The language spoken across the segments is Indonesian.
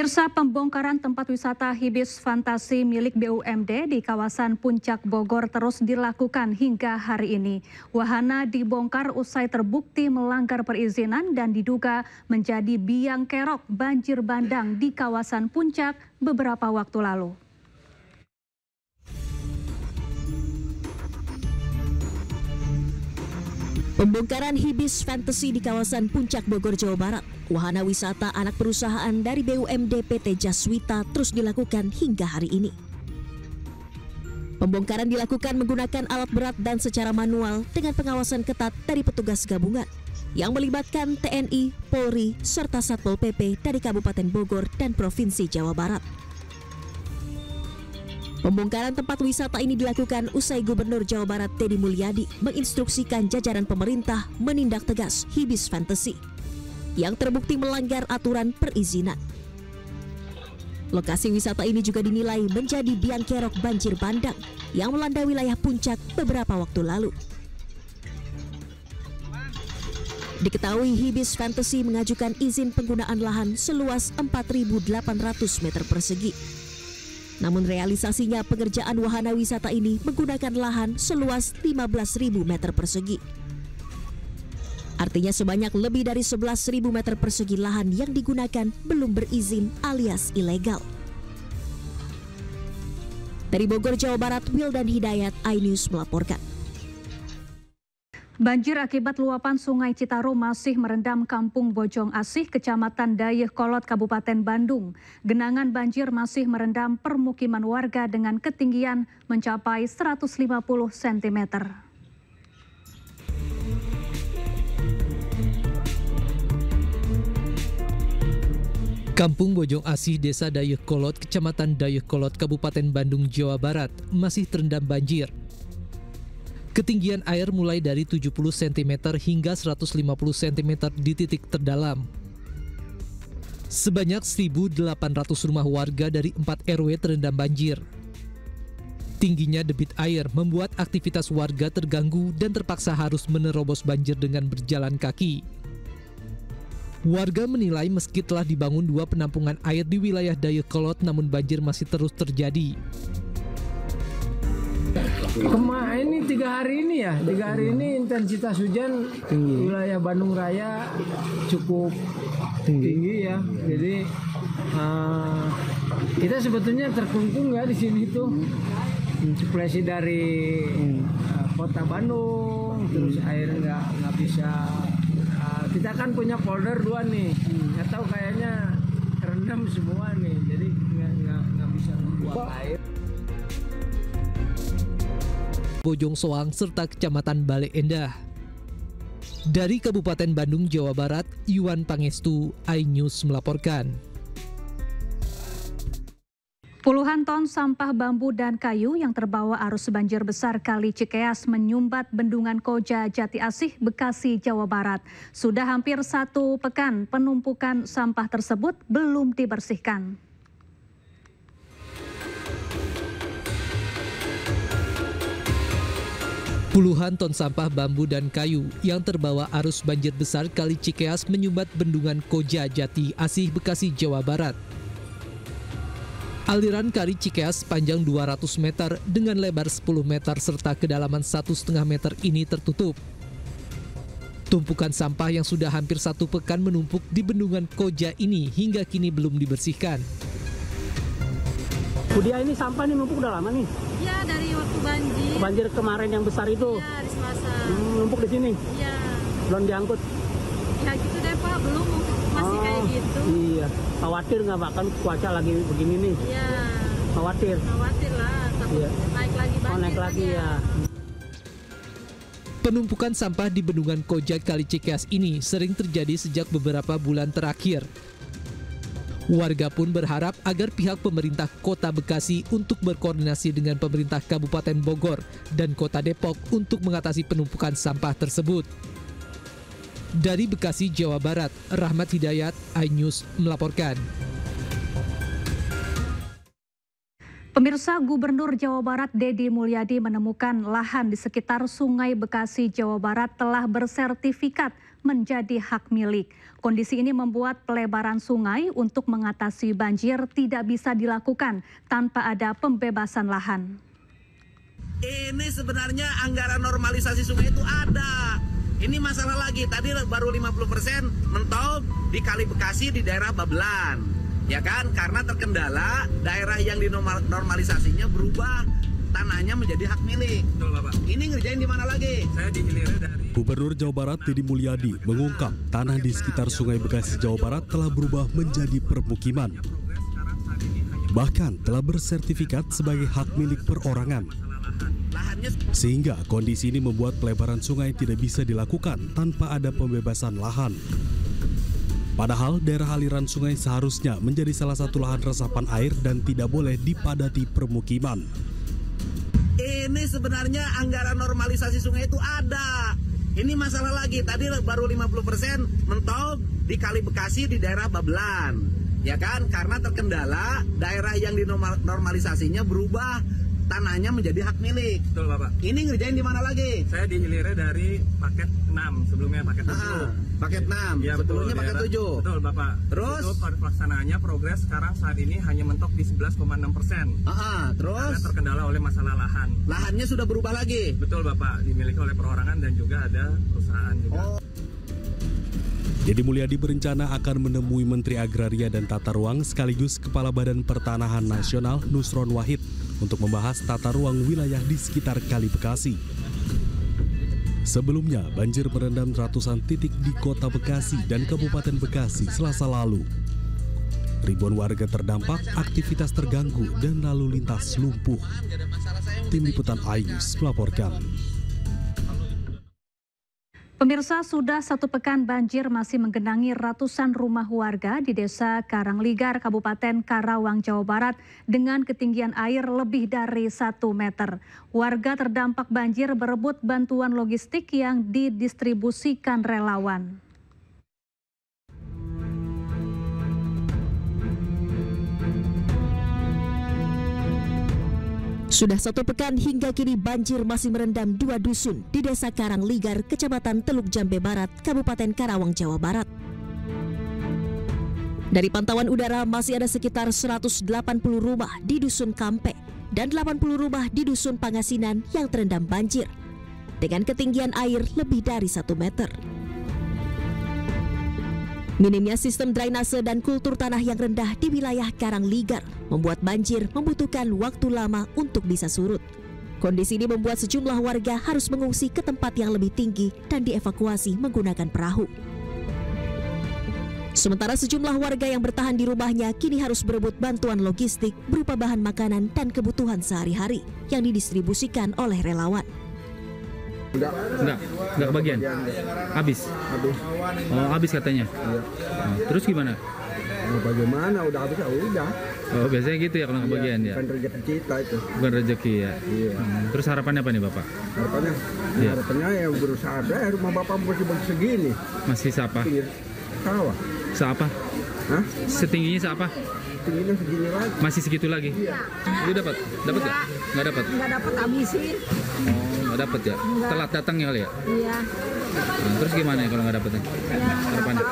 Pemirsa, pembongkaran tempat wisata Hibis Fantasi milik BUMD di kawasan Puncak Bogor terus dilakukan hingga hari ini. Wahana dibongkar usai terbukti melanggar perizinan dan diduga menjadi biang kerok banjir bandang di kawasan Puncak beberapa waktu lalu. Pembongkaran Hibis Fantasi di kawasan Puncak Bogor, Jawa Barat. Wahana wisata anak perusahaan dari BUMD PT Jaswita terus dilakukan hingga hari ini. Pembongkaran dilakukan menggunakan alat berat dan secara manual dengan pengawasan ketat dari petugas gabungan yang melibatkan TNI, Polri, serta Satpol PP dari Kabupaten Bogor dan Provinsi Jawa Barat. Pembongkaran tempat wisata ini dilakukan usai Gubernur Jawa Barat Teddy Mulyadi menginstruksikan jajaran pemerintah menindak tegas Hibis Fantasi yang terbukti melanggar aturan perizinan. Lokasi wisata ini juga dinilai menjadi biang kerok banjir bandang yang melanda wilayah Puncak beberapa waktu lalu. Diketahui Hibis Fantasi mengajukan izin penggunaan lahan seluas 4.800 meter persegi. Namun realisasinya pengerjaan wahana wisata ini menggunakan lahan seluas 15.000 meter persegi. Artinya sebanyak lebih dari 11.000 meter persegi lahan yang digunakan belum berizin alias ilegal. Dari Bogor, Jawa Barat, Wildan Hidayat, iNews melaporkan. Banjir akibat luapan Sungai Citarum masih merendam Kampung Bojong Asih, Kecamatan Dayakolot, Kabupaten Bandung. Genangan banjir masih merendam permukiman warga dengan ketinggian mencapai 150 cm. Kampung Bojong Asih, Desa Dayakolot, Kecamatan Dayakolot, Kabupaten Bandung, Jawa Barat masih terendam banjir. Ketinggian air mulai dari 70 cm hingga 150 cm di titik terdalam. Sebanyak 1.800 rumah warga dari 4 RW terendam banjir. Tingginya debit air membuat aktivitas warga terganggu dan terpaksa harus menerobos banjir dengan berjalan kaki. Warga menilai meski telah dibangun 2 penampungan air di wilayah Dayakolot, namun banjir masih terus terjadi. Ini 3 hari ini ya, 3 hari ini intensitas hujan tinggi. Wilayah Bandung Raya cukup tinggi ya. Jadi kita sebetulnya terkungkung ya di sini tuh. Suplesi dari kota Bandung, terus air nggak bisa. Kita kan punya folder 2 nih, nggak tahu kayaknya terendam semua nih, jadi nggak bisa membuat air. Bojong Soang serta Kecamatan Bale Endah. Dari Kabupaten Bandung, Jawa Barat, Iwan Pangestu, iNews melaporkan. Puluhan ton sampah bambu dan kayu yang terbawa arus banjir besar Kali Cikeas menyumbat Bendungan Koja, Jati Asih, Bekasi, Jawa Barat. Sudah hampir 1 pekan penumpukan sampah tersebut belum dibersihkan. Puluhan ton sampah bambu dan kayu yang terbawa arus banjir besar Kali Cikeas menyumbat Bendungan Koja, Jati Asih, Bekasi, Jawa Barat. Aliran Kali Cikeas panjang 200 meter dengan lebar 10 meter serta kedalaman 1,5 meter ini tertutup. Tumpukan sampah yang sudah hampir 1 pekan menumpuk di Bendungan Koja ini hingga kini belum dibersihkan. Budia, ini sampah nih numpuk udah lama nih? Iya, dari waktu banjir. Banjir kemarin yang besar itu? Iya, di Selasa. Numpuk di sini? Iya. Belum diangkut? Ya gitu deh Pak, belum, masih kayak gitu. Iya, khawatir nggak Pak, kan cuaca lagi begini nih? Iya. Khawatir? Khawatir lah, takut iya. Naik lagi banjir. Naik lagi ya. Penumpukan sampah di Bendungan Koja Kali Cikeas ini sering terjadi sejak beberapa bulan terakhir. Warga pun berharap agar pihak pemerintah Kota Bekasi untuk berkoordinasi dengan pemerintah Kabupaten Bogor dan Kota Depok untuk mengatasi penumpukan sampah tersebut. Dari Bekasi, Jawa Barat, Rahmat Hidayat, iNews melaporkan. Pemirsa, Gubernur Jawa Barat Deddy Mulyadi menemukan lahan di sekitar Sungai Bekasi, Jawa Barat telah bersertifikat menjadi hak milik. Kondisi ini membuat pelebaran sungai untuk mengatasi banjir tidak bisa dilakukan tanpa ada pembebasan lahan. Ini sebenarnya anggaran normalisasi sungai itu ada. Ini masalah lagi, tadi baru 50% mentok di Kali Bekasi di daerah Babelan. Ya kan, karena terkendala daerah yang dinormalisasinya berubah tanahnya menjadi hak milik. Betul, Bapak. Ini ngerjain di mana lagi? Saya di hilir dari Gubernur Jawa Barat Deddy Mulyadi mengungkap tanah di sekitar Sungai Bekasi, Jawa Barat telah berubah menjadi permukiman. Bahkan telah bersertifikat sebagai hak milik perorangan. Sehingga kondisi ini membuat pelebaran sungai tidak bisa dilakukan tanpa ada pembebasan lahan. Padahal daerah aliran sungai seharusnya menjadi salah satu lahan resapan air dan tidak boleh dipadati permukiman. Ini sebenarnya anggaran normalisasi sungai itu ada. Ini masalah lagi, tadi baru 50% mentok di Kali Bekasi di daerah Babelan. Ya kan, karena terkendala daerah yang dinormalisasinya berubah tanahnya menjadi hak milik. Betul, Bapak. Ini ngerjain di mana lagi? Saya di hilirnya dari paket 6, sebelumnya paket 7. Paket 6, ya, sebelumnya paket 7. Betul, Bapak. Terus? Itu pelaksanaannya progres sekarang saat ini hanya mentok di 11,6%. Terus? Karena terkendala oleh masalah lahan. Lahannya sudah berubah lagi? Betul, Bapak. Dimiliki oleh perorangan dan juga ada perusahaan juga. Deddy Mulyadi berencana akan menemui Menteri Agraria dan Tata Ruang sekaligus Kepala Badan Pertanahan Nasional Nusron Wahid untuk membahas tata ruang wilayah di sekitar Kali Bekasi. Sebelumnya, banjir merendam ratusan titik di Kota Bekasi dan Kabupaten Bekasi Selasa lalu. Ribuan warga terdampak, aktivitas terganggu, dan lalu lintas lumpuh. Tim Liputan iNews melaporkan. Pemirsa, sudah 1 pekan banjir masih menggenangi ratusan rumah warga di Desa Karangligar, Kabupaten Karawang, Jawa Barat dengan ketinggian air lebih dari 1 meter. Warga terdampak banjir berebut bantuan logistik yang didistribusikan relawan. Sudah 1 pekan hingga kini banjir masih merendam 2 dusun di Desa Karangligar, Kecamatan Teluk Jambe Barat, Kabupaten Karawang, Jawa Barat. Dari pantauan udara masih ada sekitar 180 rumah di Dusun Kampe dan 80 rumah di Dusun Pangasinan yang terendam banjir dengan ketinggian air lebih dari 1 meter. Minimnya sistem drainase dan kultur tanah yang rendah di wilayah Karangligar membuat banjir membutuhkan waktu lama untuk bisa surut. Kondisi ini membuat sejumlah warga harus mengungsi ke tempat yang lebih tinggi dan dievakuasi menggunakan perahu. Sementara sejumlah warga yang bertahan di rumahnya kini harus berebut bantuan logistik berupa bahan makanan dan kebutuhan sehari-hari yang didistribusikan oleh relawan. Enggak kebagian. Habis. Oh, habis katanya. Iya. Terus gimana? Bagaimana? Udah habis ya udah. Oh, biasanya gitu ya kalau kebagian ya. Bukan rezeki kita itu. Bukan rezeki ya. Iya. Terus harapannya apa nih, Bapak? Harapannya ya berusaha deh, rumah Bapak masih segini. Masih siapa? Sawah. Seapa? Hah? Setingginya seapa? Tingginya segini lagi. Masih segitu lagi? Iya. Lu dapat? Dapat enggak? Enggak dapat. Nggak dapat, habisin. Oh, enggak dapat ya? Enggak. Telat datangnya kali ya? Iya. Nah, terus gimana ya kalau enggak dapatnya? Ya, harapannya?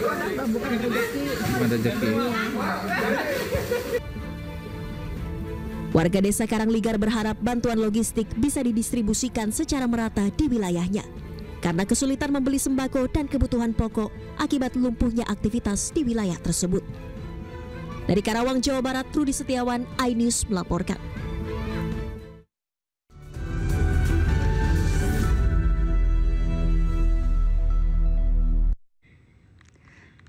bukan rezeki. Bukan rezeki. Warga Desa Karangligar berharap bantuan logistik bisa didistribusikan secara merata di wilayahnya karena kesulitan membeli sembako dan kebutuhan pokok akibat lumpuhnya aktivitas di wilayah tersebut. Dari Karawang, Jawa Barat, Rudi Setiawan, iNews melaporkan.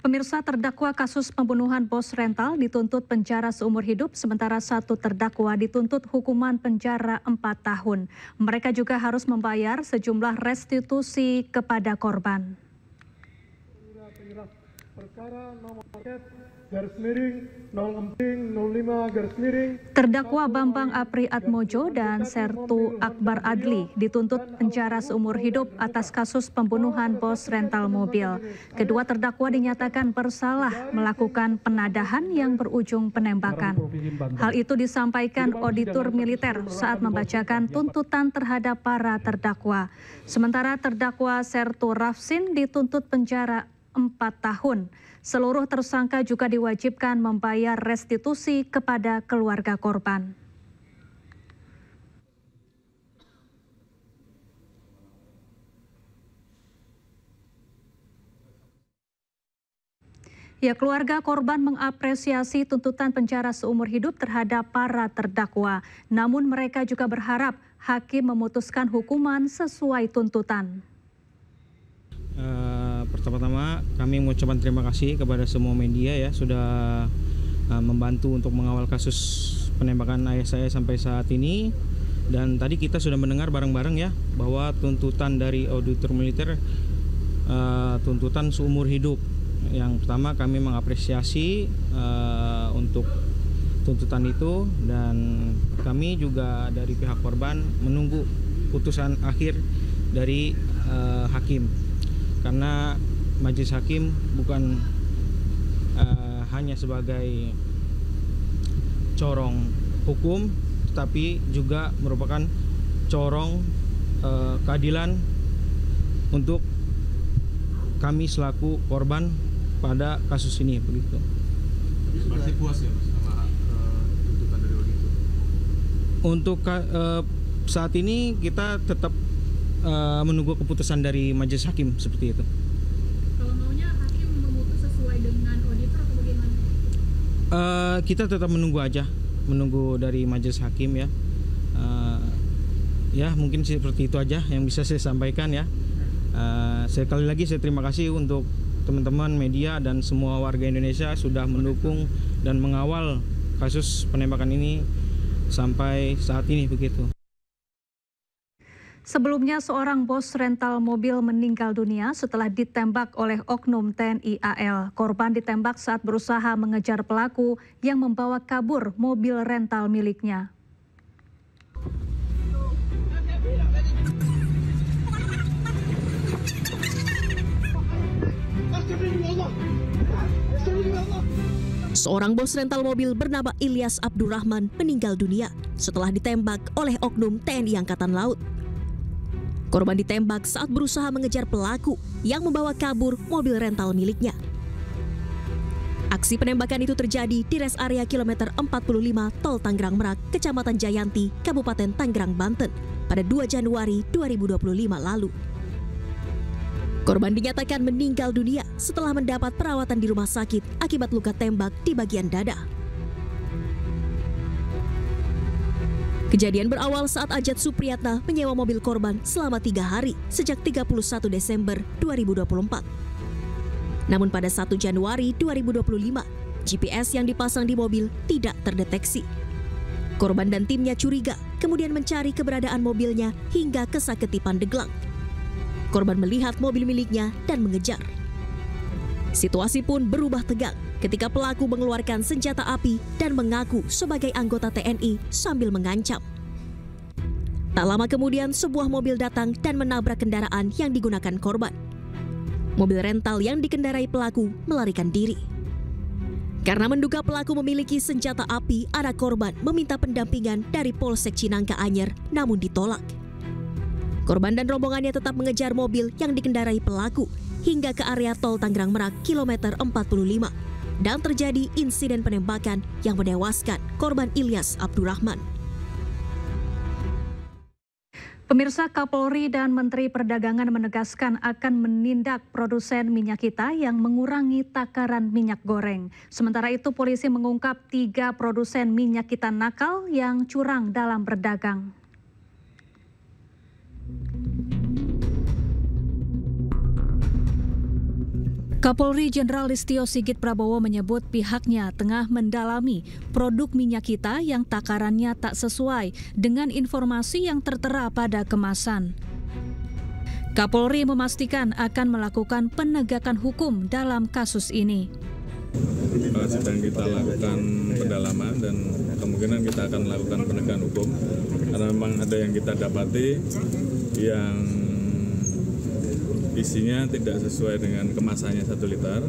Pemirsa, terdakwa kasus pembunuhan bos rental dituntut penjara seumur hidup, sementara 1 terdakwa dituntut hukuman penjara 4 tahun. Mereka juga harus membayar sejumlah restitusi kepada korban. Perkara nomor Terdakwa Bambang Apri Atmojo dan Sertu Akbar Adli dituntut penjara seumur hidup atas kasus pembunuhan bos rental mobil. Kedua terdakwa dinyatakan bersalah melakukan penadahan yang berujung penembakan. Hal itu disampaikan auditor militer saat membacakan tuntutan terhadap para terdakwa. Sementara terdakwa Sertu Rafsin dituntut penjara 4 tahun. Seluruh tersangka juga diwajibkan membayar restitusi kepada keluarga korban. Ya, keluarga korban mengapresiasi tuntutan penjara seumur hidup terhadap para terdakwa. Namun mereka juga berharap hakim memutuskan hukuman sesuai tuntutan. Pertama-tama kami mengucapkan terima kasih kepada semua media ya sudah membantu untuk mengawal kasus penembakan ayah saya sampai saat ini. Dan tadi kita sudah mendengar bareng-bareng ya bahwa tuntutan dari auditor militer tuntutan seumur hidup. Yang pertama kami mengapresiasi untuk tuntutan itu, dan kami juga dari pihak korban menunggu putusan akhir dari hakim. Karena majelis hakim bukan hanya sebagai corong hukum, tetapi juga merupakan corong keadilan untuk kami selaku korban pada kasus ini, begitu. Berarti puas ya sama tuntutan dari auditor? Untuk saat ini kita tetap menunggu keputusan dari majelis hakim seperti itu. Kalau maunya hakim memutus sesuai dengan auditor atau bagaimana? Kita tetap menunggu aja, menunggu dari majelis hakim ya. Ya mungkin seperti itu aja yang bisa saya sampaikan ya. Sekali lagi saya terima kasih untuk teman-teman media dan semua warga Indonesia sudah mendukung dan mengawal kasus penembakan ini sampai saat ini, begitu. Sebelumnya, seorang bos rental mobil meninggal dunia setelah ditembak oleh oknum TNI AL. Korban ditembak saat berusaha mengejar pelaku yang membawa kabur mobil rental miliknya. Seorang bos rental mobil bernama Ilyas Abdurrahman meninggal dunia setelah ditembak oleh oknum TNI Angkatan Laut. Korban ditembak saat berusaha mengejar pelaku yang membawa kabur mobil rental miliknya. Aksi penembakan itu terjadi di res area kilometer 45 Tol Tangerang Merak, Kecamatan Jayanti, Kabupaten Tangerang, Banten pada 2 Januari 2025 lalu. Korban dinyatakan meninggal dunia setelah mendapat perawatan di rumah sakit akibat luka tembak di bagian dada. Kejadian berawal saat Ajat Supriyatna menyewa mobil korban selama 3 hari sejak 31 Desember 2024. Namun pada 1 Januari 2025, GPS yang dipasang di mobil tidak terdeteksi. Korban dan timnya curiga, kemudian mencari keberadaan mobilnya hingga ke Saketi Pandeglang. Korban melihat mobil miliknya dan mengejar. Situasi pun berubah tegang ketika pelaku mengeluarkan senjata api dan mengaku sebagai anggota TNI sambil mengancam. Tak lama kemudian sebuah mobil datang dan menabrak kendaraan yang digunakan korban. Mobil rental yang dikendarai pelaku melarikan diri. Karena menduga pelaku memiliki senjata api, anak korban meminta pendampingan dari Polsek Cinangka Anyer namun ditolak. Korban dan rombongannya tetap mengejar mobil yang dikendarai pelaku hingga ke area Tol Tangerang Merak kilometer 45 dan terjadi insiden penembakan yang menewaskan korban Ilyas Abdurrahman. Pemirsa, Kapolri dan Menteri Perdagangan menegaskan akan menindak produsen minyak kita yang mengurangi takaran minyak goreng. Sementara itu, polisi mengungkap 3 produsen minyak kita nakal yang curang dalam berdagang. Kapolri Jenderal Listio Sigit Prabowo menyebut pihaknya tengah mendalami produk minyak kita yang takarannya tak sesuai dengan informasi yang tertera pada kemasan. Kapolri memastikan akan melakukan penegakan hukum dalam kasus ini. Sedang kita lakukan pendalaman dan kemungkinan kita akan melakukan penegakan hukum karena memang ada yang kita dapati yang isinya tidak sesuai dengan kemasannya 1 liter.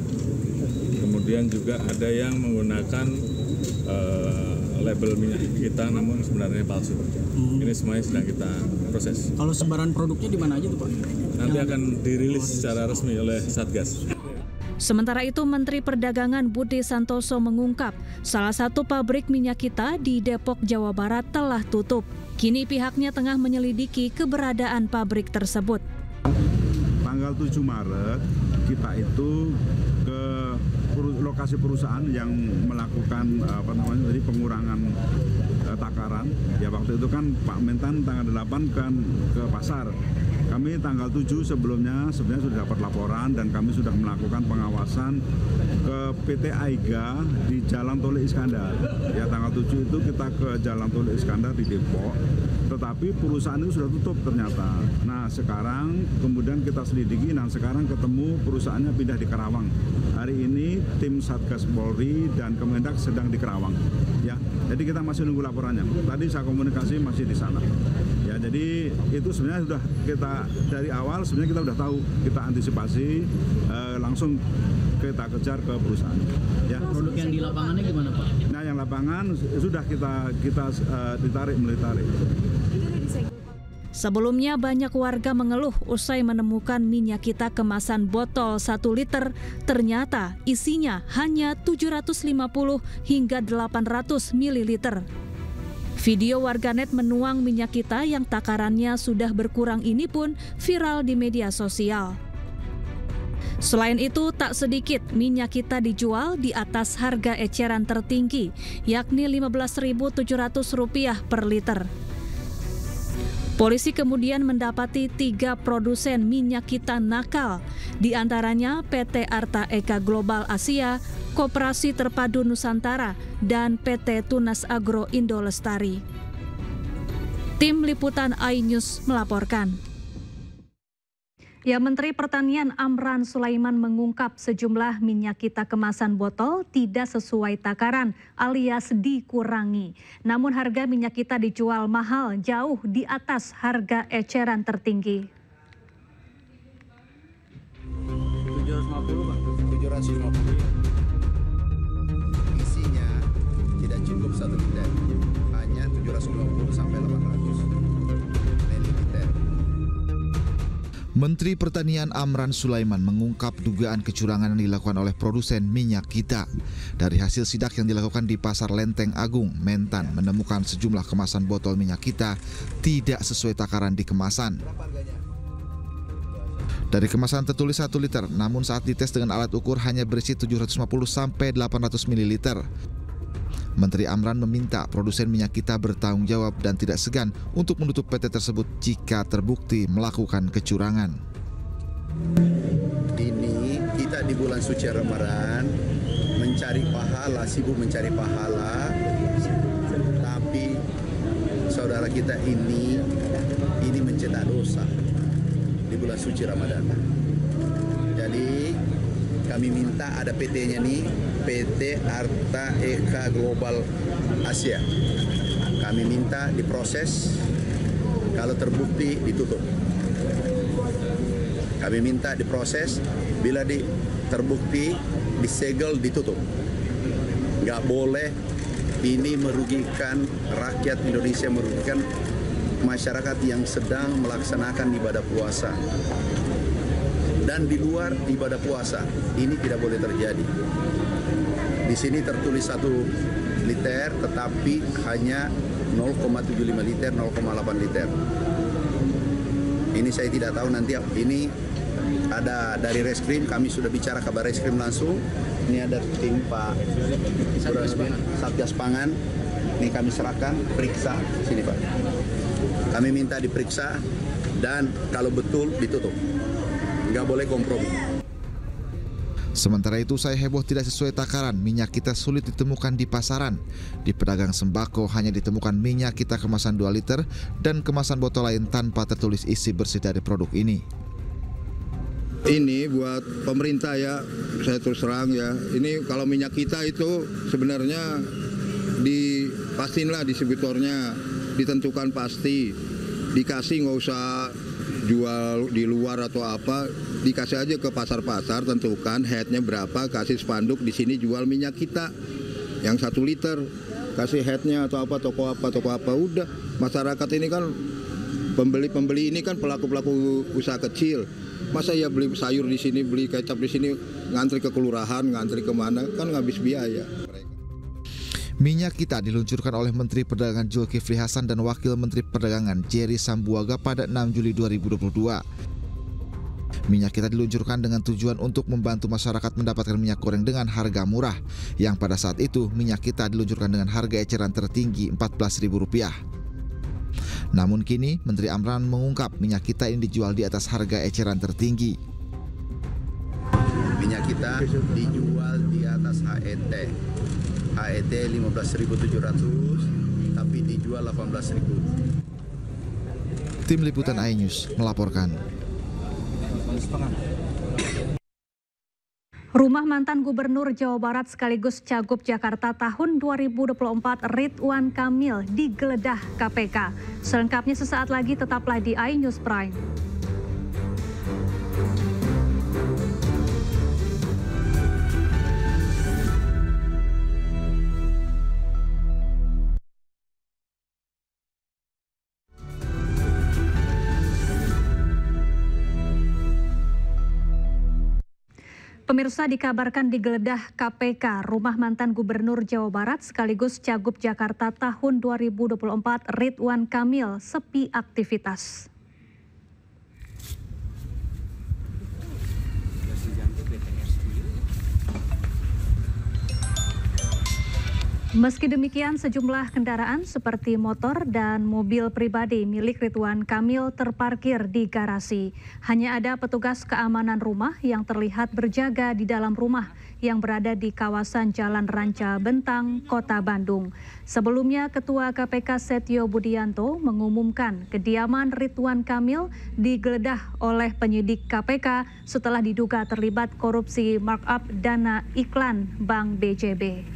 Kemudian juga ada yang menggunakan label minyak kita namun sebenarnya palsu. Ini semuanya sedang kita proses. Kalau sebaran produknya di mana aja tuh Pak? Nanti akan dirilis secara resmi oleh Satgas. Sementara itu, Menteri Perdagangan Budi Santoso mengungkap salah satu pabrik minyak kita di Depok, Jawa Barat telah tutup. Kini pihaknya tengah menyelidiki keberadaan pabrik tersebut. Tanggal 7 Maret kita itu ke lokasi perusahaan yang melakukan pengurangan takaran. Ya waktu itu kan Pak Mentan tanggal 8 kan ke pasar. Kami tanggal 7 sebelumnya sebenarnya sudah dapat laporan dan kami sudah melakukan pengawasan ke PT Aiga di Jalan Tol Iskandar. Ya tanggal 7 itu kita ke Jalan Tol Iskandar di Depok. Tetapi perusahaan itu sudah tutup ternyata. Nah sekarang kemudian kita selidiki dan sekarang ketemu perusahaannya pindah di Karawang. Hari ini tim Satgas Polri dan Kemendak sedang di Karawang. Ya, jadi kita masih nunggu laporannya. Tadi saya komunikasi masih di sana. Ya, jadi itu sebenarnya sudah kita dari awal sebenarnya kita sudah tahu, kita antisipasi langsung kita kejar ke perusahaan. Ya. Produk yang di lapangannya gimana Pak? Nah, yang lapangan sudah kita ditarik. Sebelumnya banyak warga mengeluh usai menemukan minyak kita kemasan botol 1 liter, ternyata isinya hanya 750 hingga 800 ml. Video warganet menuang minyak kita yang takarannya sudah berkurang ini pun viral di media sosial. Selain itu, tak sedikit minyak kita dijual di atas harga eceran tertinggi, yakni Rp15.700 per liter. Polisi kemudian mendapati 3 produsen minyak kita nakal, di antaranya PT Arta Eka Global Asia, Koperasi Terpadu Nusantara, dan PT Tunas Agro Indo Lestari. Tim Liputan iNews melaporkan. Ya, Menteri Pertanian Amran Sulaiman mengungkap sejumlah minyak kita kemasan botol tidak sesuai takaran alias dikurangi. Namun harga minyak kita dijual mahal jauh di atas harga eceran tertinggi. 750 Pak. 750. Isinya tidak cukup 1 liter. Hanya 750 sampai 800 mililiter. Menteri Pertanian Amran Sulaiman mengungkap dugaan kecurangan yang dilakukan oleh produsen minyak kita. Dari hasil sidak yang dilakukan di Pasar Lenteng Agung, Mentan menemukan sejumlah kemasan botol minyak kita tidak sesuai takaran di kemasan. Dari kemasan tertulis 1 liter, namun saat dites dengan alat ukur hanya berisi 750 sampai 800 ml. Menteri Amran meminta produsen minyak kita bertanggung jawab dan tidak segan untuk menutup PT tersebut jika terbukti melakukan kecurangan. Ini kita di bulan suci Ramadan mencari pahala, sibuk mencari pahala, tapi saudara kita ini mencetak dosa di bulan suci Ramadan. Jadi kami minta ada PT-nya nih, PT Arta Eka Global Asia. Kami minta diproses, kalau terbukti ditutup. Kami minta diproses, bila terbukti disegel ditutup. Nggak boleh, ini merugikan rakyat Indonesia, merugikan masyarakat yang sedang melaksanakan ibadah puasa. Dan di luar ibadah puasa, ini tidak boleh terjadi. Di sini tertulis 1 liter, tetapi hanya 0,75 liter, 0,8 liter. Ini saya tidak tahu nanti, ini ada dari Reskrim, kami sudah bicara kabar Reskrim langsung. Ini ada tim Pak Satgas Pangan, ini kami serahkan, periksa, sini Pak. Kami minta diperiksa dan kalau betul ditutup. Nggak boleh kompromi. Sementara itu, usai heboh tidak sesuai takaran, minyak kita sulit ditemukan di pasaran. Di pedagang sembako hanya ditemukan minyak kita kemasan 2 liter dan kemasan botol lain tanpa tertulis isi bersih dari produk ini. Ini buat pemerintah ya, saya terus terang ya. Ini kalau minyak kita itu sebenarnya pastiin lah distributornya, ditentukan pasti. Dikasih nggak usah jual di luar atau apa, dikasih aja ke pasar-pasar, tentukan headnya berapa, kasih spanduk di sini jual minyak kita yang 1 liter, kasih headnya atau apa, toko apa, udah. Masyarakat ini kan pembeli ini kan pelaku-pelaku usaha kecil. Masa ya beli sayur di sini, beli kecap di sini, ngantri ke kelurahan, ngantri kemana, kan ngabis biaya. Minyak kita diluncurkan oleh Menteri Perdagangan Zulkifli Hasan dan Wakil Menteri Perdagangan Jerry Sambuaga pada 6 Juli 2022. Minyak kita diluncurkan dengan tujuan untuk membantu masyarakat mendapatkan minyak goreng dengan harga murah, yang pada saat itu minyak kita diluncurkan dengan harga eceran tertinggi Rp14.000. Namun kini Menteri Amran mengungkap minyak kita ini dijual di atas harga eceran tertinggi. Minyak kita dijual di atas HET. HET 15.700 tapi dijual 18.000. Tim Liputan iNews melaporkan. Rumah mantan Gubernur Jawa Barat sekaligus Cagup Jakarta tahun 2024 Ridwan Kamil digeledah KPK. Selengkapnya sesaat lagi, tetaplah di iNews Prime. Pemirsa, dikabarkan digeledah KPK rumah mantan Gubernur Jawa Barat sekaligus Cagup Jakarta tahun 2024 Ridwan Kamil sepi aktivitas. Meski demikian, sejumlah kendaraan seperti motor dan mobil pribadi milik Ridwan Kamil terparkir di garasi. Hanya ada petugas keamanan rumah yang terlihat berjaga di dalam rumah yang berada di kawasan Jalan Ranca Bentang, Kota Bandung. Sebelumnya, Ketua KPK Setio Budianto mengumumkan kediaman Ridwan Kamil digeledah oleh penyidik KPK setelah diduga terlibat korupsi markup dana iklan Bank BJB.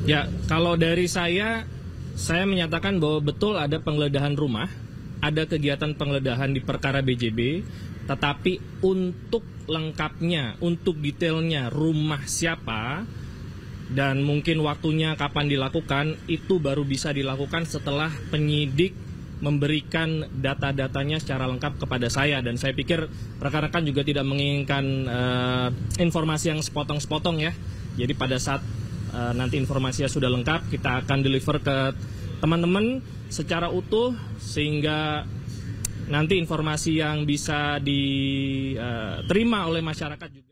Ya, kalau dari saya menyatakan bahwa betul ada penggeledahan rumah, ada kegiatan penggeledahan di perkara BJB, tetapi untuk lengkapnya, untuk detailnya rumah siapa, dan mungkin waktunya kapan dilakukan, itu baru bisa dilakukan setelah penyidik memberikan data-datanya secara lengkap kepada saya. Dan saya pikir rekan-rekan juga tidak menginginkan informasi yang sepotong-sepotong ya. Jadi pada saat nanti informasinya sudah lengkap, kita akan deliver ke teman-teman secara utuh sehingga nanti informasi yang bisa diterima oleh masyarakat juga.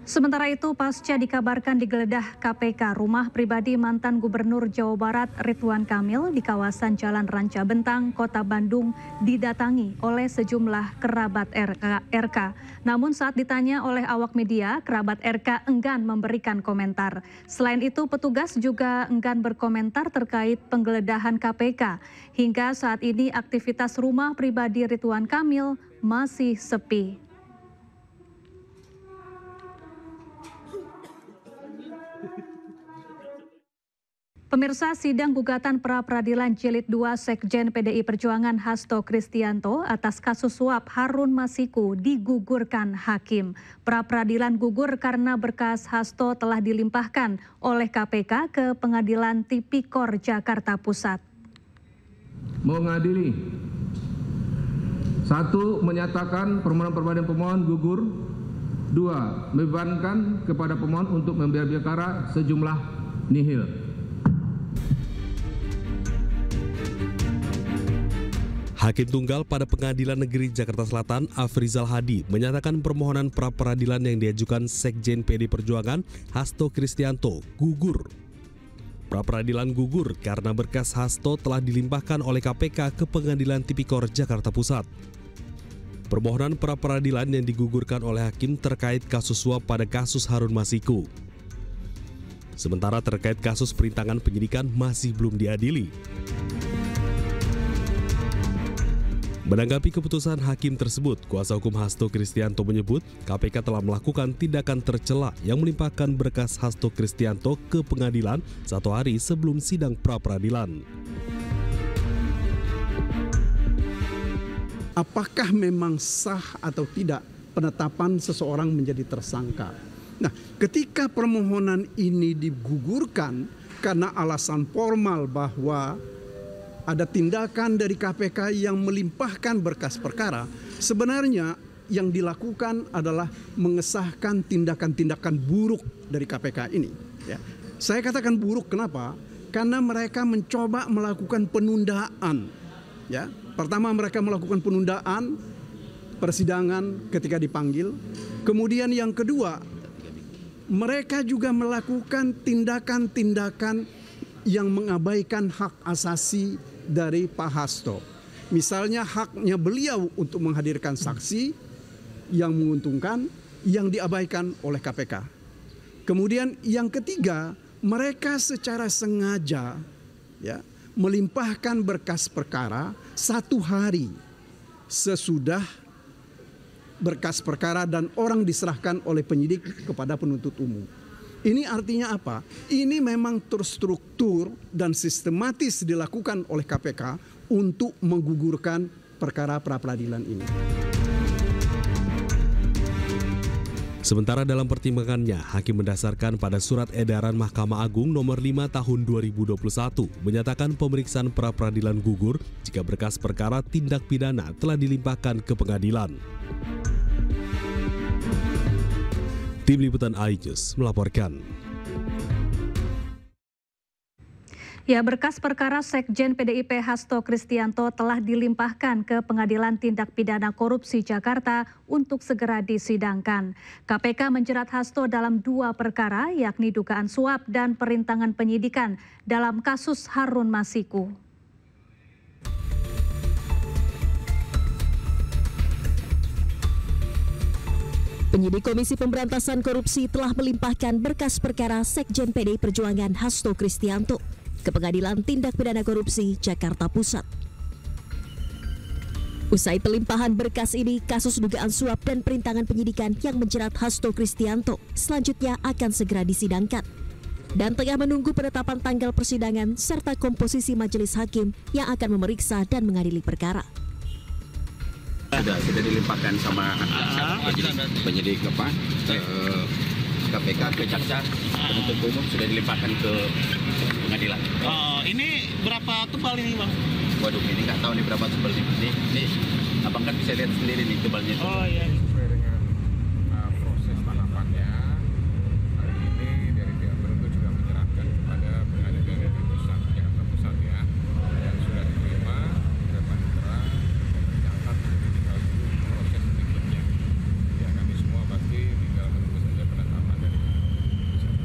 Sementara itu, pasca dikabarkan digeledah KPK rumah pribadi mantan Gubernur Jawa Barat Ridwan Kamil di kawasan Jalan Ranca Bentang, Kota Bandung didatangi oleh sejumlah kerabat RK. Namun saat ditanya oleh awak media, kerabat RK enggan memberikan komentar. Selain itu, petugas juga enggan berkomentar terkait penggeledahan KPK. Hingga saat ini aktivitas rumah pribadi Ridwan Kamil masih sepi. Pemirsa, sidang gugatan pra-peradilan Jilid 2 Sekjen PDI Perjuangan Hasto Kristianto atas kasus suap Harun Masiku digugurkan hakim. Pra-peradilan gugur karena berkas Hasto telah dilimpahkan oleh KPK ke Pengadilan Tipikor Jakarta Pusat. Mengadili 1. Menyatakan permohonan pra-peradilan pemohon gugur. 2. Membebankan kepada pemohon untuk membayar perkara sejumlah nihil. Hakim Tunggal pada Pengadilan Negeri Jakarta Selatan, Afrizal Hadi, menyatakan permohonan pra-peradilan yang diajukan Sekjen PDI Perjuangan Hasto Kristianto gugur. Pra-peradilan gugur karena berkas Hasto telah dilimpahkan oleh KPK ke Pengadilan Tipikor Jakarta Pusat. Permohonan pra-peradilan yang digugurkan oleh hakim terkait kasus suap pada kasus Harun Masiku. Sementara terkait kasus perintangan penyidikan masih belum diadili. Menanggapi keputusan hakim tersebut, kuasa hukum Hasto Kristianto menyebut KPK telah melakukan tindakan tercela yang melimpahkan berkas Hasto Kristianto ke pengadilan 1 hari sebelum sidang pra-peradilan. Apakah memang sah atau tidak penetapan seseorang menjadi tersangka? Nah, ketika permohonan ini digugurkan karena alasan formal bahwa ada tindakan dari KPK yang melimpahkan berkas perkara, sebenarnya yang dilakukan adalah mengesahkan tindakan-tindakan buruk dari KPK ini. Ya. Saya katakan buruk kenapa? Karena mereka mencoba melakukan penundaan. Ya. Pertama mereka melakukan penundaan persidangan ketika dipanggil. Kemudian yang kedua, mereka juga melakukan tindakan-tindakan yang mengabaikan hak asasi dari Pak Hasto. Misalnya haknya beliau untuk menghadirkan saksi yang menguntungkan yang diabaikan oleh KPK. Kemudian yang ketiga, mereka secara sengaja ya melimpahkan berkas perkara 1 hari sesudah berkas perkara dan orang diserahkan oleh penyidik kepada penuntut umum. Ini artinya apa? Ini memang terstruktur dan sistematis dilakukan oleh KPK untuk menggugurkan perkara pra-peradilan ini. Sementara dalam pertimbangannya, hakim mendasarkan pada surat edaran Mahkamah Agung nomor 5 tahun 2021 menyatakan pemeriksaan pra-peradilan gugur jika berkas perkara tindak pidana telah dilimpahkan ke pengadilan. Tim Liputan iNews melaporkan. Ya, berkas perkara Sekjen PDIP Hasto Kristianto telah dilimpahkan ke Pengadilan Tindak Pidana Korupsi Jakarta untuk segera disidangkan. KPK menjerat Hasto dalam 2 perkara, yakni dugaan suap dan perintangan penyidikan dalam kasus Harun Masiku. Penyidik Komisi Pemberantasan Korupsi telah melimpahkan berkas perkara Sekjen PDI Perjuangan Hasto Kristianto ke Pengadilan Tindak Pidana Korupsi Jakarta Pusat. Usai pelimpahan berkas ini, kasus dugaan suap dan perintangan penyidikan yang menjerat Hasto Kristianto selanjutnya akan segera disidangkan dan tengah menunggu penetapan tanggal persidangan serta komposisi majelis hakim yang akan memeriksa dan mengadili perkara. Sudah dilimpahkan sama penyidik KPK ke jaksa penuntut umum, sudah dilimpahkan ke pengadilan. Ini berapa tebal ini, Bang? Waduh, ini nggak tahu nih berapa tebal ini. Ini abang kan bisa lihat sendiri nih tebalnya. Oh iya. Sesuai dengan proses tahapannya, hari ini dari pihak penuntut sudah menyerahkan kepada Pengadilan Negeri Pusat Jakarta Pusat ya, yang sudah diterima oleh Panitera dan dicatat. Tinggal proses berikutnya. Ya, kami semua pasti tinggal menunggu saja penetapan dari pusat.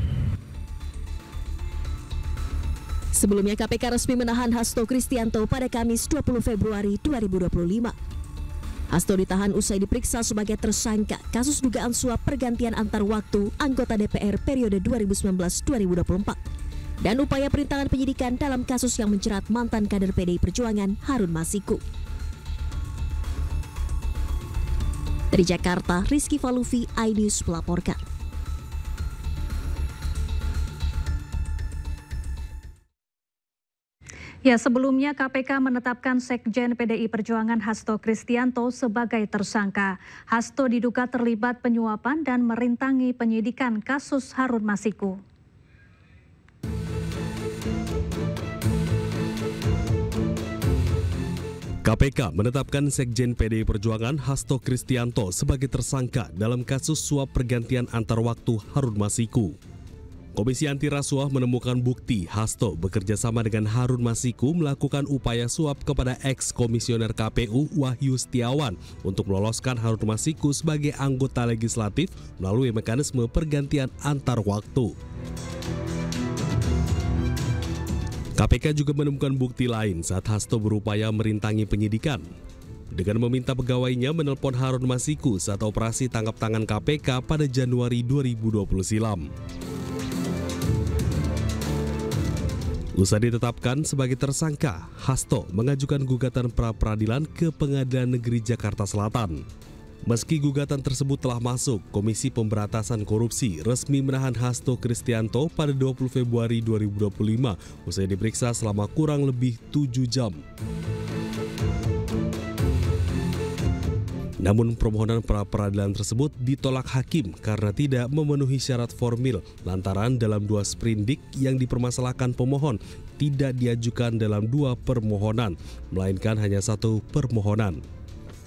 Sebelumnya KPK resmi menahan Hasto Kristianto pada Kamis 20 Februari 2025. Hasto ditahan usai diperiksa sebagai tersangka kasus dugaan suap pergantian antar waktu anggota DPR periode 2019-2024 dan upaya perintangan penyidikan dalam kasus yang menjerat mantan kader PDI Perjuangan Harun Masiku. Dari Jakarta, Rizky Falufi, iNews melaporkan. Ya, sebelumnya KPK menetapkan Sekjen PDI Perjuangan Hasto Kristianto sebagai tersangka. Hasto diduga terlibat penyuapan dan merintangi penyidikan kasus Harun Masiku. KPK menetapkan Sekjen PDI Perjuangan Hasto Kristianto sebagai tersangka dalam kasus suap pergantian antar waktu Harun Masiku. Komisi Anti Rasuah menemukan bukti Hasto bekerja sama dengan Harun Masiku melakukan upaya suap kepada ex-komisioner KPU Wahyu Setiawan untuk meloloskan Harun Masiku sebagai anggota legislatif melalui mekanisme pergantian antar waktu. KPK juga menemukan bukti lain saat Hasto berupaya merintangi penyidikan dengan meminta pegawainya menelpon Harun Masiku saat operasi tangkap tangan KPK pada Januari 2020 silam. Usai ditetapkan sebagai tersangka, Hasto mengajukan gugatan pra-peradilan ke Pengadilan Negeri Jakarta Selatan. Meski gugatan tersebut telah masuk, Komisi Pemberantasan Korupsi resmi menahan Hasto Kristianto pada 20 Februari 2025 usai diperiksa selama kurang lebih 7 jam. Namun permohonan pra-peradilan tersebut ditolak hakim karena tidak memenuhi syarat formil lantaran dalam 2 sprindik yang dipermasalahkan pemohon tidak diajukan dalam 2 permohonan, melainkan hanya 1 permohonan.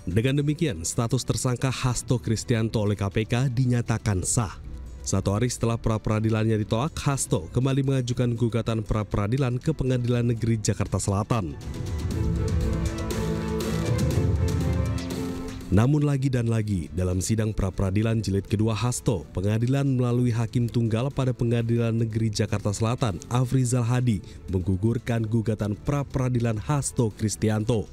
Dengan demikian, status tersangka Hasto Kristianto oleh KPK dinyatakan sah. 1 hari setelah pra-peradilannya ditolak, Hasto kembali mengajukan gugatan pra-peradilan ke Pengadilan Negeri Jakarta Selatan. Namun lagi dan lagi, dalam sidang pra-peradilan jilid kedua Hasto, pengadilan melalui hakim tunggal pada Pengadilan Negeri Jakarta Selatan, Afrizal Hadi, menggugurkan gugatan pra-peradilan Hasto Kristianto.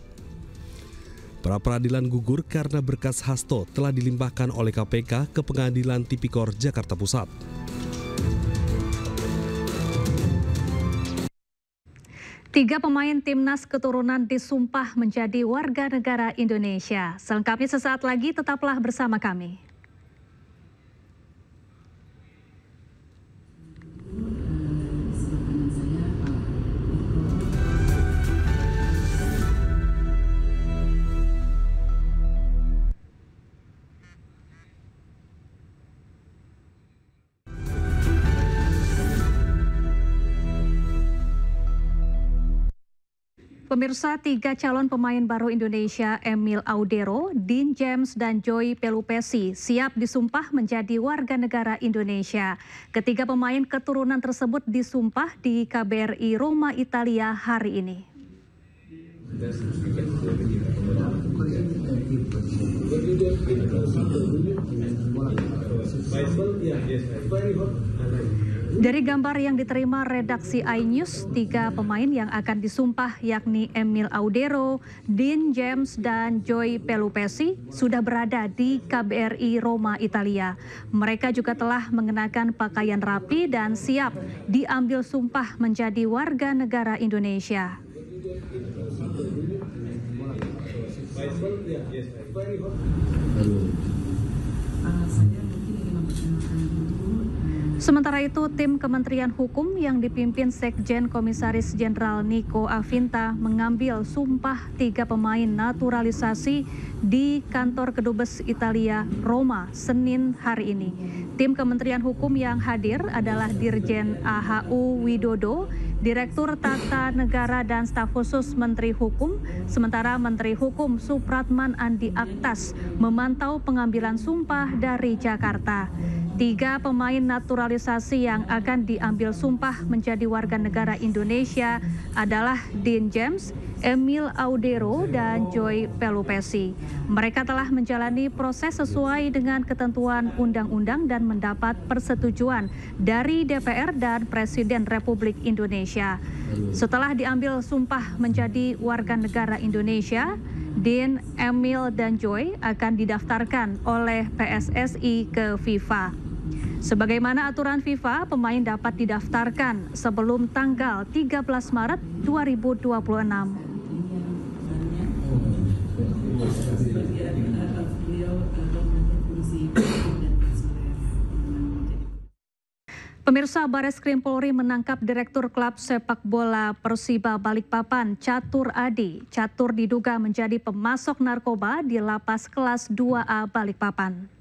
Pra-peradilan gugur karena berkas Hasto telah dilimpahkan oleh KPK ke Pengadilan Tipikor Jakarta Pusat. Tiga pemain timnas keturunan disumpah menjadi warga negara Indonesia. Selengkapnya sesaat lagi, tetaplah bersama kami. Pemirsa, 3 calon pemain baru Indonesia, Emil Audero, Dean James, dan Joy Pelupesi, siap disumpah menjadi warga negara Indonesia. Ketiga pemain keturunan tersebut disumpah di KBRI Roma, Italia hari ini. Dari gambar yang diterima redaksi iNews, 3 pemain yang akan disumpah yakni Emil Audero, Dean James, dan Joy Pelupesi sudah berada di KBRI Roma, Italia. Mereka juga telah mengenakan pakaian rapi dan siap diambil sumpah menjadi warga negara Indonesia. Sementara itu, tim Kementerian Hukum yang dipimpin Sekjen Komisaris Jenderal Niko Afinta mengambil sumpah 3 pemain naturalisasi di kantor Kedubes Italia, Roma, Senin hari ini. Tim Kementerian Hukum yang hadir adalah Dirjen AHU Widodo, Direktur Tata Negara dan Staf Khusus Menteri Hukum, sementara Menteri Hukum Supratman Andi Aktas memantau pengambilan sumpah dari Jakarta. 3 pemain naturalisasi yang akan diambil sumpah menjadi warga negara Indonesia adalah Dean James, Emil Audero, dan Joy Pelupesi. Mereka telah menjalani proses sesuai dengan ketentuan undang-undang dan mendapat persetujuan dari DPR dan Presiden Republik Indonesia. Setelah diambil sumpah menjadi warga negara Indonesia, Dean, Emil, dan Joy akan didaftarkan oleh PSSI ke FIFA. Sebagaimana aturan FIFA, pemain dapat didaftarkan sebelum tanggal 13 Maret 2026. Pemirsa, Bareskrim Polri menangkap Direktur Klub Sepak Bola Persiba Balikpapan, Catur Adi. Catur diduga menjadi pemasok narkoba di Lapas Kelas 2A Balikpapan.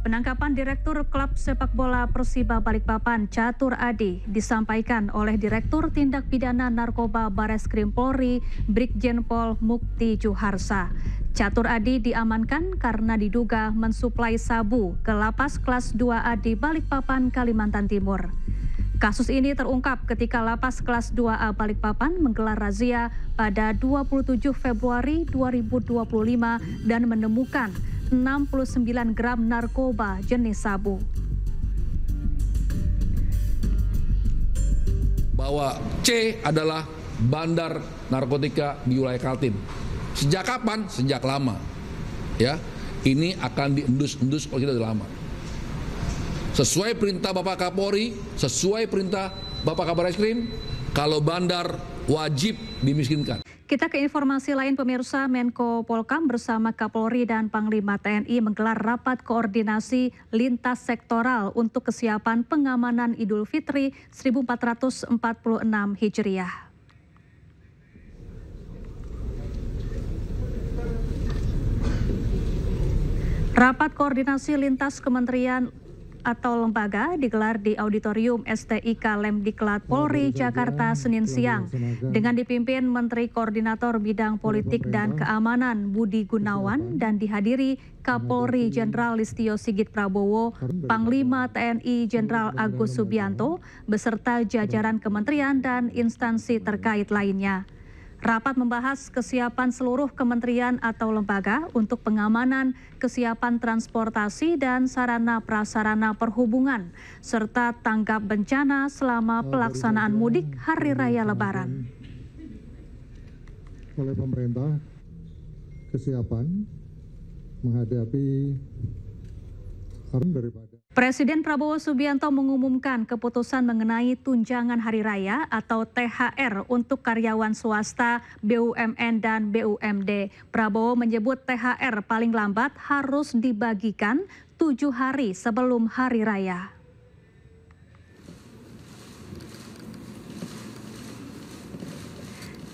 Penangkapan Direktur Klub Sepak Bola Persiba Balikpapan, Catur Adi, disampaikan oleh Direktur Tindak Pidana Narkoba Bareskrim Polri, Brigjen Pol Mukti Juharsa. Catur Adi diamankan karena diduga mensuplai sabu ke Lapas Kelas 2A di Balikpapan, Kalimantan Timur. Kasus ini terungkap ketika Lapas Kelas 2A Balikpapan menggelar razia pada 27 Februari 2025 dan menemukan 69 gram narkoba jenis sabu. Bahwa C adalah bandar narkotika di wilayah Kaltim. Sejak kapan? Sejak lama. Ya. ini akan diendus-endus kalau kita udah lama. Sesuai perintah Bapak Kapolri, sesuai perintah Bapak Kabar Eskrim, kalau bandar wajib dimiskinkan. Kita ke informasi lain, pemirsa. Menko Polkam bersama Kapolri dan Panglima TNI menggelar rapat koordinasi lintas sektoral untuk kesiapan pengamanan Idul Fitri 1446 Hijriah. Rapat koordinasi lintas kementerian atau lembaga digelar di Auditorium STIK Lemdiklat Polri, Jakarta, Senin siang. Dengan dipimpin Menteri Koordinator Bidang Politik dan Keamanan Budi Gunawan dan dihadiri Kapolri Jenderal Listio Sigit Prabowo, Panglima TNI Jenderal Agus Subianto, beserta jajaran kementerian dan instansi terkait lainnya. Rapat membahas kesiapan seluruh kementerian atau lembaga untuk pengamanan, kesiapan transportasi dan sarana prasarana perhubungan, serta tanggap bencana selama pelaksanaan mudik Hari Raya Lebaran. Oleh pemerintah, kesiapan menghadapi daripada Presiden Prabowo Subianto mengumumkan keputusan mengenai tunjangan hari raya atau THR untuk karyawan swasta, BUMN dan BUMD. Prabowo menyebut THR paling lambat harus dibagikan 7 hari sebelum hari raya.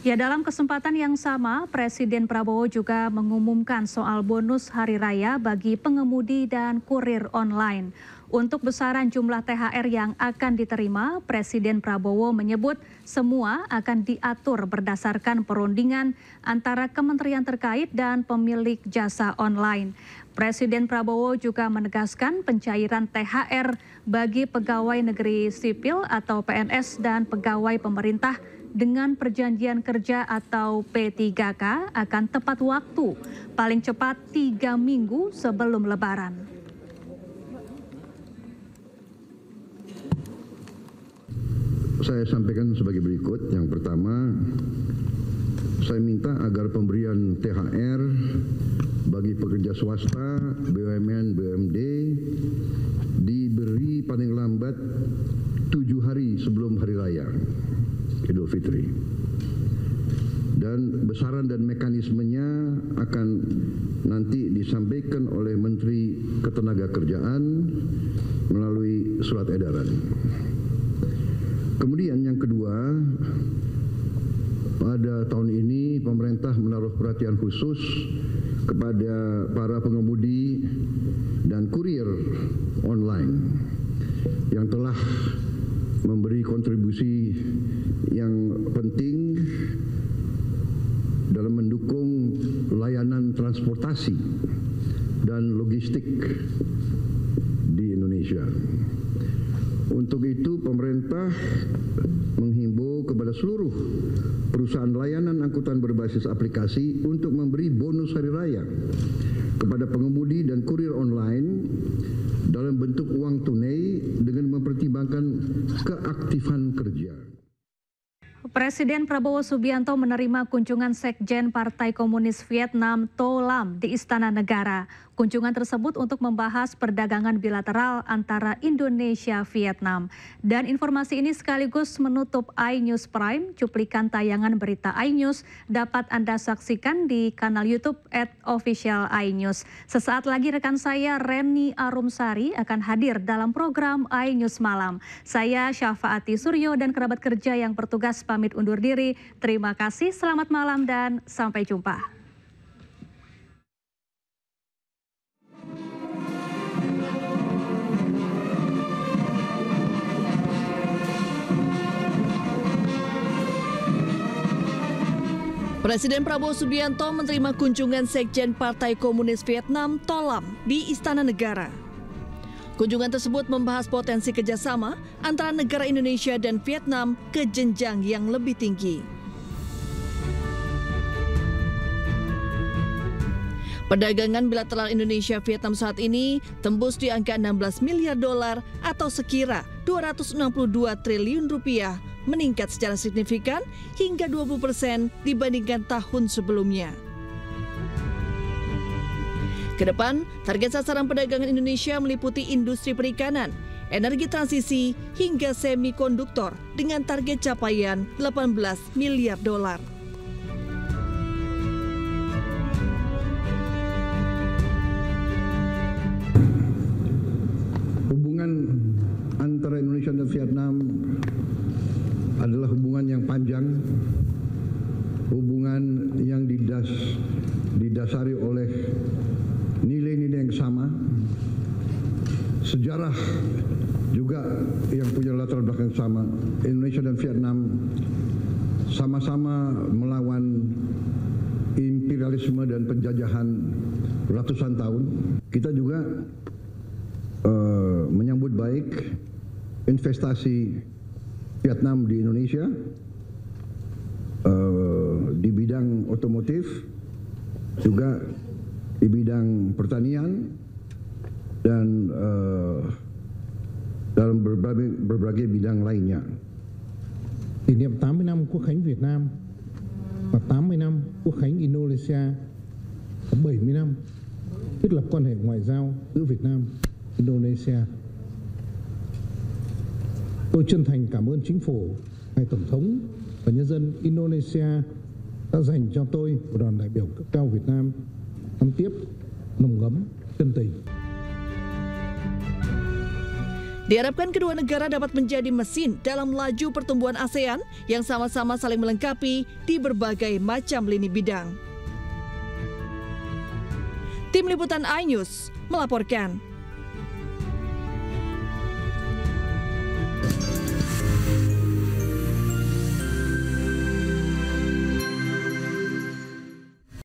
Ya, dalam kesempatan yang sama, Presiden Prabowo juga mengumumkan soal bonus hari raya bagi pengemudi dan kurir online. Untuk besaran jumlah THR yang akan diterima, Presiden Prabowo menyebut semua akan diatur berdasarkan perundingan antara kementerian terkait dan pemilik jasa online. Presiden Prabowo juga menegaskan pencairan THR bagi pegawai negeri sipil atau PNS dan pegawai pemerintah dengan perjanjian kerja atau P3K akan tepat waktu, paling cepat 3 minggu sebelum Lebaran. Saya sampaikan sebagai berikut. Yang pertama, saya minta agar pemberian THR bagi pekerja swasta, BUMN, BUMD diberi paling lambat 7 hari sebelum Hari Raya Idul Fitri. Dan besaran dan mekanismenya akan nanti disampaikan oleh Menteri Ketenagakerjaan melalui surat edaran. Kemudian yang kedua, pada tahun ini pemerintah menaruh perhatian khusus kepada para pengemudi dan kurir online yang telah memberi kontribusi yang penting dalam mendukung layanan transportasi dan logistik di Indonesia. Untuk itu pemerintah menghimbau kepada seluruh perusahaan layanan angkutan berbasis aplikasi untuk memberi bonus hari raya kepada pengemudi dan kurir online dalam bentuk uang tunai dengan mempertimbangkan keaktifan kerja. Presiden Prabowo Subianto menerima kunjungan Sekjen Partai Komunis Vietnam To Lam di Istana Negara. Kunjungan tersebut untuk membahas perdagangan bilateral antara Indonesia-Vietnam. Dan informasi ini sekaligus menutup iNews Prime. Cuplikan tayangan berita iNews dapat Anda saksikan di kanal YouTube @official iNews. Sesaat lagi rekan saya Reni Arumsari akan hadir dalam program iNews Malam. Saya Syafaati Suryo dan kerabat kerja yang bertugas pamit undur diri. Terima kasih, selamat malam dan sampai jumpa. Presiden Prabowo Subianto menerima kunjungan Sekjen Partai Komunis Vietnam To Lam di Istana Negara. Kunjungan tersebut membahas potensi kerjasama antara negara Indonesia dan Vietnam ke jenjang yang lebih tinggi. Perdagangan bilateral Indonesia-Vietnam saat ini tembus di angka 16 miliar dolar atau sekira 262 triliun rupiah, meningkat secara signifikan hingga 20% dibandingkan tahun sebelumnya. Kedepan, target sasaran perdagangan Indonesia meliputi industri perikanan, energi transisi, hingga semikonduktor dengan target capaian 18 miliar dolar. Hubungan antara Indonesia dan Vietnam adalah hubungan yang panjang, hubungan yang didasari oleh nilai-nilai yang sama, sejarah juga yang punya latar belakang sama. Indonesia dan Vietnam sama-sama melawan imperialisme dan penjajahan ratusan tahun. Kita juga menyambut baik investasi Vietnam di Indonesia di bidang otomotif, juga di bidang pertanian, dan dalam berbagai bidang lainnya. Kỷ niệm 80 năm Quốc khánh Việt Nam và 80 năm Quốc khánh Indonesia, 70 năm thiết lập quan hệ ngoại giao giữa Việt Nam và Indonesia. Tôi chân thành cảm ơn Chính phủ, Ngài Tổng thống và nhân dân Indonesia đã dành cho tôi và đoàn đại biểu cấp cao Việt Nam năm tiếp nồng ấm chân tình. Diharapkan kedua negara dapat menjadi mesin dalam laju pertumbuhan ASEAN yang sama-sama saling melengkapi di berbagai macam lini bidang. Tim Liputan iNews melaporkan.